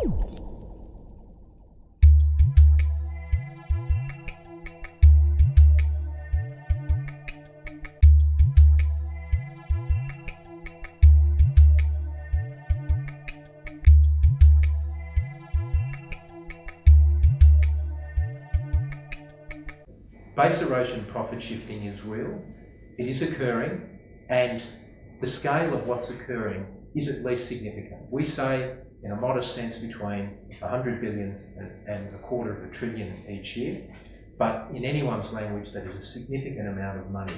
Base erosion profit shifting is real, it is occurring, and the scale of what's occurring is at least significant. We say, in a modest sense, between 100 billion and $250 billion each year, but in anyone's language that is a significant amount of money.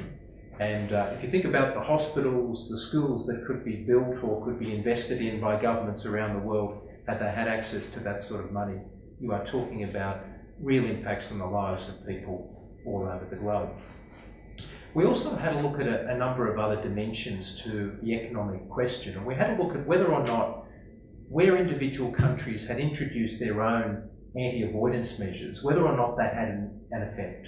And if you think about the hospitals, the schools that could be built or could be invested in by governments around the world, had they had access to that sort of money, you are talking about real impacts on the lives of people all over the globe. We also had a look at a number of other dimensions to the economic question, and we had a look at whether or not where individual countries had introduced their own anti-avoidance measures, whether or not that had an effect.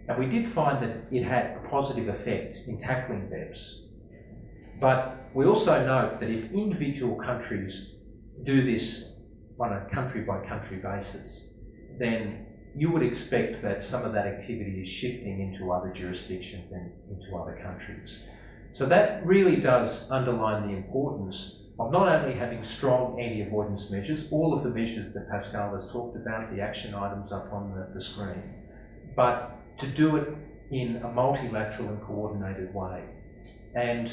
And we did find that it had a positive effect in tackling BEPS. But we also note that if individual countries do this on a country-by-country basis, then you would expect that some of that activity is shifting into other jurisdictions and into other countries. So that really does underline the importance of not only having strong anti-avoidance measures, all of the measures that Pascal has talked about, the action items up on the screen, but to do it in a multilateral and coordinated way. And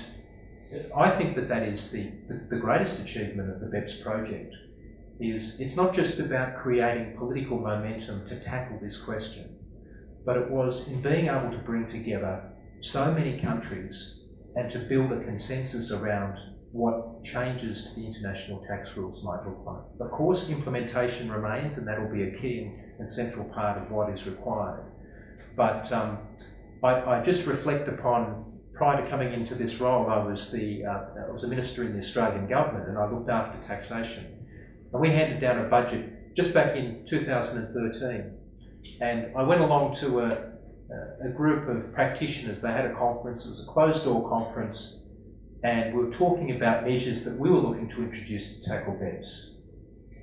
I think that is the greatest achievement of the BEPS project. It's not just about creating political momentum to tackle this question, but it was in being able to bring together so many countries and to build a consensus around what changes to the international tax rules might look like. Of course, implementation remains, and that will be a key and central part of what is required. But I just reflect upon, prior to coming into this role, I was a minister in the Australian government, and I looked after taxation. And we handed down a budget just back in 2013. And I went along to a group of practitioners. They had a conference, it was a closed-door conference, and we were talking about measures that we were looking to introduce to tackle BEPS.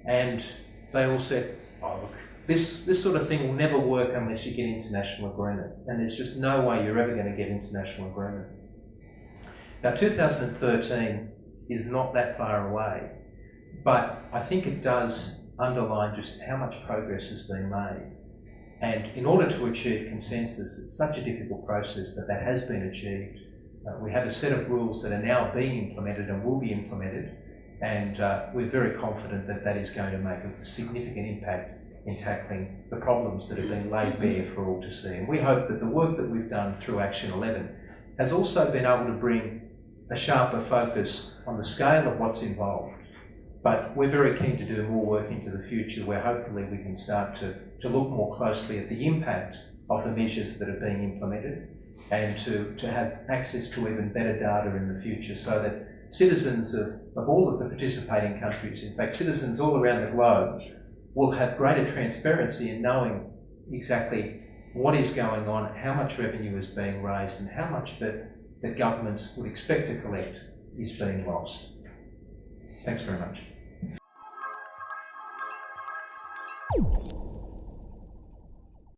And they all said, oh look, this sort of thing will never work unless you get international agreement. And there's just no way you're ever going to get international agreement. Now 2013 is not that far away. But I think it does underline just how much progress has been made. And in order to achieve consensus, it's such a difficult process, but that has been achieved. We have a set of rules that are now being implemented and will be implemented, and we're very confident that that is going to make a significant impact in tackling the problems that have been laid bare for all to see. And we hope that the work that we've done through Action 11 has also been able to bring a sharper focus on the scale of what's involved. But we're very keen to do more work into the future where hopefully we can start to look more closely at the impact of the measures that are being implemented and to have access to even better data in the future so that citizens of all of the participating countries, in fact citizens all around the globe, will have greater transparency in knowing exactly what is going on, how much revenue is being raised and how much that governments would expect to collect is being lost. Thanks very much.